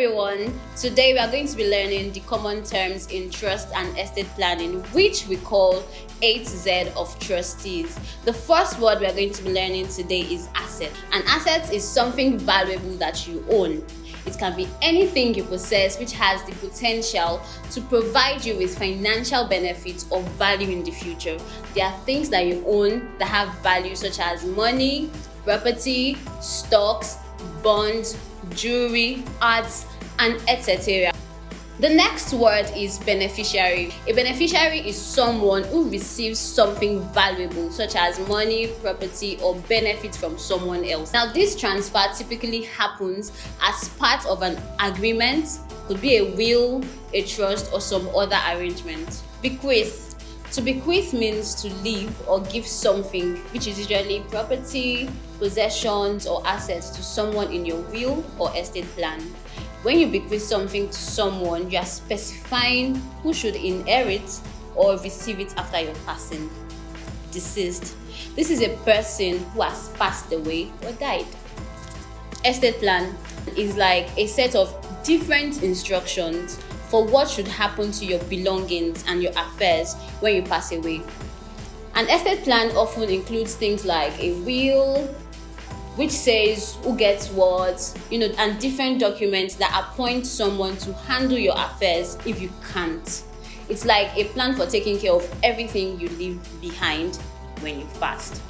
everyone, today we are going to be learning the common terms in trust and estate planning, which we call Z of Trustees. The first word we are going to be learning today is asset. An asset is something valuable that you own. It can be anything you possess which has the potential to provide you with financial benefits or value in the future. There are things that you own that have value, such as money, property, stocks, bonds, jewelry, arts, and etc. The next word is beneficiary. A beneficiary is someone who receives something valuable, such as money, property, or benefit from someone else. Now, this transfer typically happens as part of an agreement, could be a will, a trust, or some other arrangement. Bequeath. To bequeath means to leave or give something, which is usually property, possessions, or assets to someone in your will or estate plan. When you bequeath something to someone, you are specifying who should inherit or receive it after your passing. Deceased. This is a person who has passed away or died. Estate plan is like a set of different instructions for what should happen to your belongings and your affairs when you pass away. An estate plan often includes things like a will, which says who gets what, and different documents that appoint someone to handle your affairs if you can't. It's like a plan for taking care of everything you leave behind when you've passed.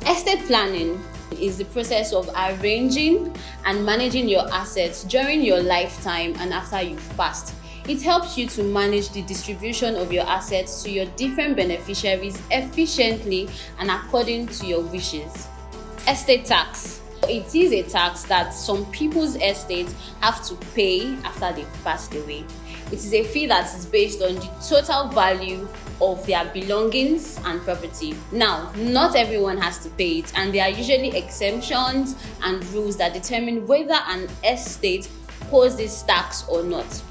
Estate planning is the process of arranging and managing your assets during your lifetime and after you've passed. It helps you to manage the distribution of your assets to your different beneficiaries efficiently and according to your wishes. Estate tax. It is a tax that some people's estates have to pay after they've passed away. It is a fee that is based on the total value of their belongings and property. Now, not everyone has to pay it, and there are usually exemptions and rules that determine whether an estate owes this tax or not.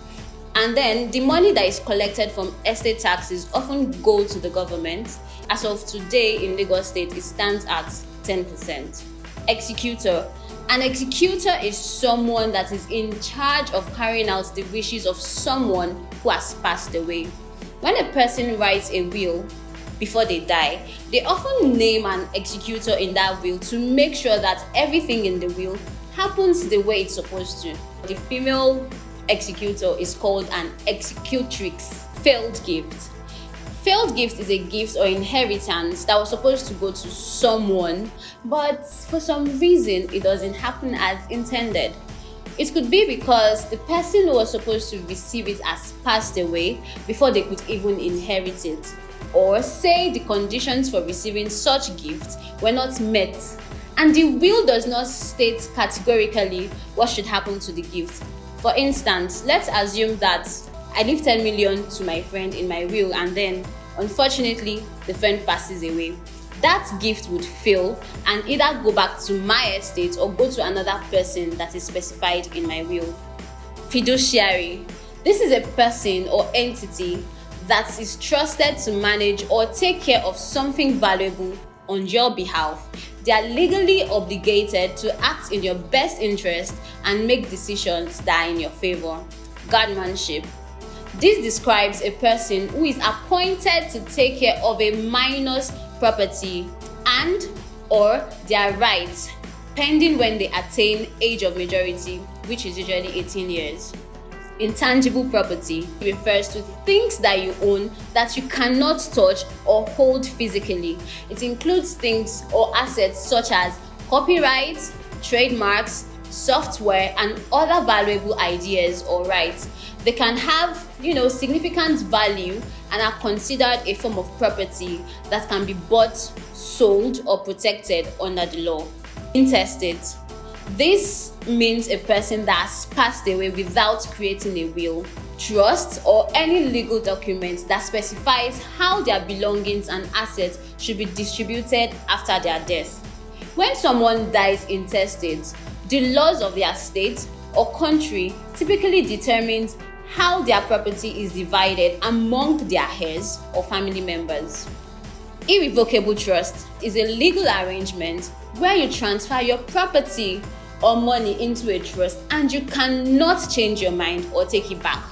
And then the money that is collected from estate taxes often go to the government. As of today in Lagos State, it stands at 10%. Executor. An executor is someone that is in charge of carrying out the wishes of someone who has passed away. When a person writes a will before they die, they often name an executor in that will to make sure that everything in the will happens the way it's supposed to. The female executor is called an executrix. Failed gift. Failed gift is a gift or inheritance that was supposed to go to someone, but for some reason it doesn't happen as intended. It could be because the person who was supposed to receive it has passed away before they could even inherit it, or say the conditions for receiving such gifts were not met, and the will does not state categorically what should happen to the gift. For instance, let's assume that I leave 10 million to my friend in my will, and then unfortunately the friend passes away. That gift would fail and either go back to my estate or go to another person that is specified in my will. Fiduciary. This is a person or entity that is trusted to manage or take care of something valuable on your behalf. They are legally obligated to act in your best interest and make decisions that are in your favor. Guardianship. This describes a person who is appointed to take care of a minor's property and or their rights pending when they attain age of majority, which is usually 18 years. Intangible property refers to things that you own that you cannot touch or hold physically. It includes things or assets such as copyrights, trademarks, software, and other valuable ideas or rights. They can have, significant value and are considered a form of property that can be bought, sold, or protected under the law. Intestate. This means a person that has passed away without creating a will, trust, or any legal document that specifies how their belongings and assets should be distributed after their death. When someone dies intestate, the laws of their state or country typically determines how their property is divided among their heirs or family members. Irrevocable trust is a legal arrangement where you transfer your property or money into a trust and you cannot change your mind or take it back.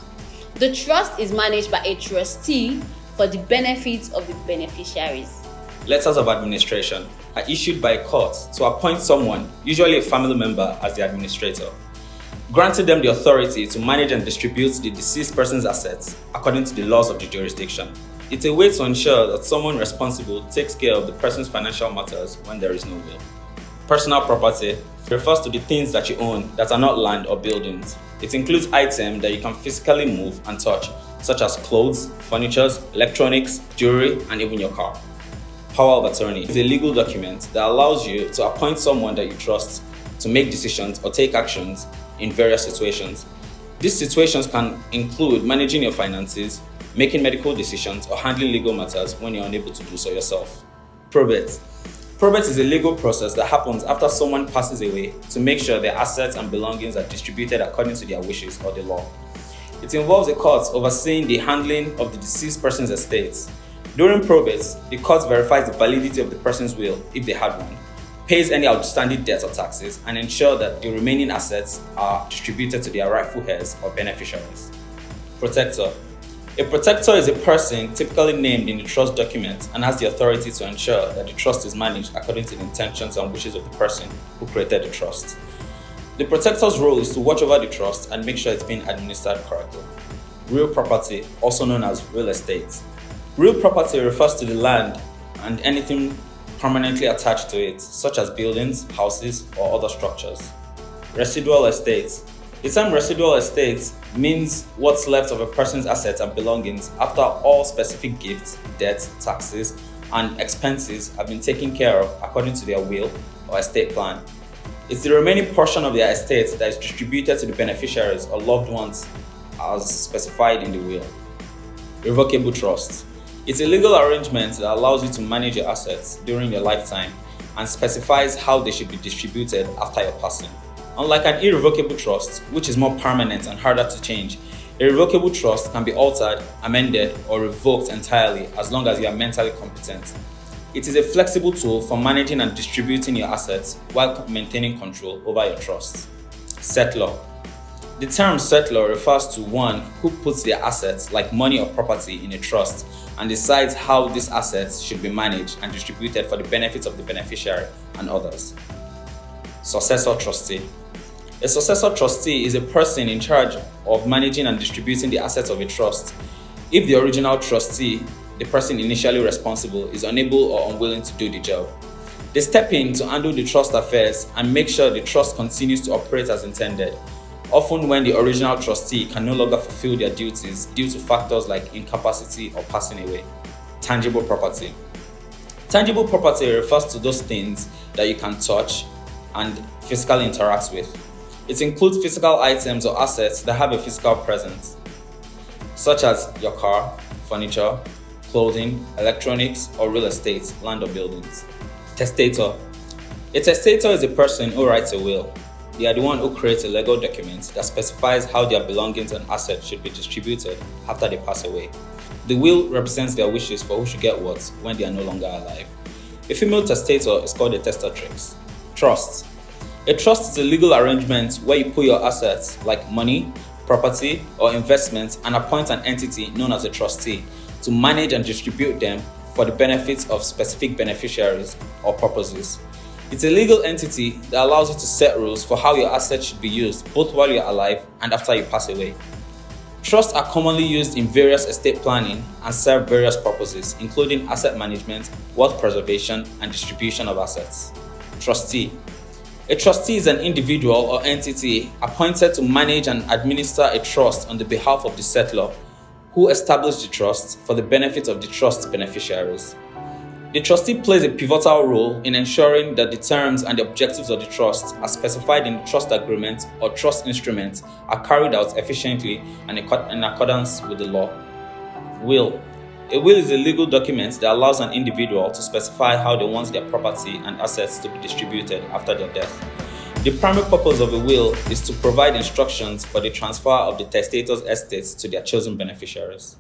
The trust is managed by a trustee for the benefit of the beneficiaries. Letters of administration are issued by a court to appoint someone, usually a family member, as the administrator, granting them the authority to manage and distribute the deceased person's assets according to the laws of the jurisdiction. It's a way to ensure that someone responsible takes care of the person's financial matters when there is no will. Personal property refers to the things that you own that are not land or buildings. It includes items that you can physically move and touch, such as clothes, furniture, electronics, jewelry, and even your car. Power of attorney is a legal document that allows you to appoint someone that you trust to make decisions or take actions in various situations. These situations can include managing your finances, making medical decisions, or handling legal matters when you're unable to do so yourself. Probate. Probate is a legal process that happens after someone passes away to make sure their assets and belongings are distributed according to their wishes or the law. It involves a court overseeing the handling of the deceased person's estates. During probate, the court verifies the validity of the person's will, if they had one, pays any outstanding debts or taxes, and ensures that the remaining assets are distributed to their rightful heirs or beneficiaries. Protector. A protector is a person typically named in the trust document and has the authority to ensure that the trust is managed according to the intentions and wishes of the person who created the trust. The protector's role is to watch over the trust and make sure it's being administered correctly. Real property, also known as real estate. Real property refers to the land and anything permanently attached to it, such as buildings, houses, or other structures. Residual estate. The term residual estate means what's left of a person's assets and belongings after all specific gifts, debts, taxes, and expenses have been taken care of according to their will or estate plan. It's the remaining portion of their estate that is distributed to the beneficiaries or loved ones as specified in the will. Irrevocable trust. It's a legal arrangement that allows you to manage your assets during your lifetime and specifies how they should be distributed after your passing. Unlike an irrevocable trust, which is more permanent and harder to change, a revocable trust can be altered, amended, or revoked entirely as long as you are mentally competent. It is a flexible tool for managing and distributing your assets while maintaining control over your trusts. Settlor. The term settlor refers to one who puts their assets, like money or property, in a trust and decides how these assets should be managed and distributed for the benefit of the beneficiary and others. Successor trustee. A successor trustee is a person in charge of managing and distributing the assets of a trust. If the original trustee, the person initially responsible, is unable or unwilling to do the job, they step in to handle the trust affairs and make sure the trust continues to operate as intended, often when the original trustee can no longer fulfill their duties due to factors like incapacity or passing away. Tangible property. Tangible property refers to those things that you can touch and physically interact with. It includes physical items or assets that have a physical presence, such as your car, furniture, clothing, electronics, or real estate, land or buildings. Testator. A testator is a person who writes a will. They are the one who creates a legal document that specifies how their belongings and assets should be distributed after they pass away. The will represents their wishes for who should get what when they are no longer alive. A female testator is called a testatrix. Trust. A trust is a legal arrangement where you put your assets, like money, property, or investments, and appoint an entity known as a trustee to manage and distribute them for the benefit of specific beneficiaries or purposes. It's a legal entity that allows you to set rules for how your assets should be used both while you're alive and after you pass away. Trusts are commonly used in various estate planning and serve various purposes, including asset management, wealth preservation, and distribution of assets. Trustee. A trustee is an individual or entity appointed to manage and administer a trust on the behalf of the settlor, who established the trust for the benefit of the trust beneficiaries. The trustee plays a pivotal role in ensuring that the terms and the objectives of the trust, as specified in the trust agreement or trust instrument, are carried out efficiently and in accordance with the law. Will. A will is a legal document that allows an individual to specify how they want their property and assets to be distributed after their death. The primary purpose of a will is to provide instructions for the transfer of the testator's estates to their chosen beneficiaries.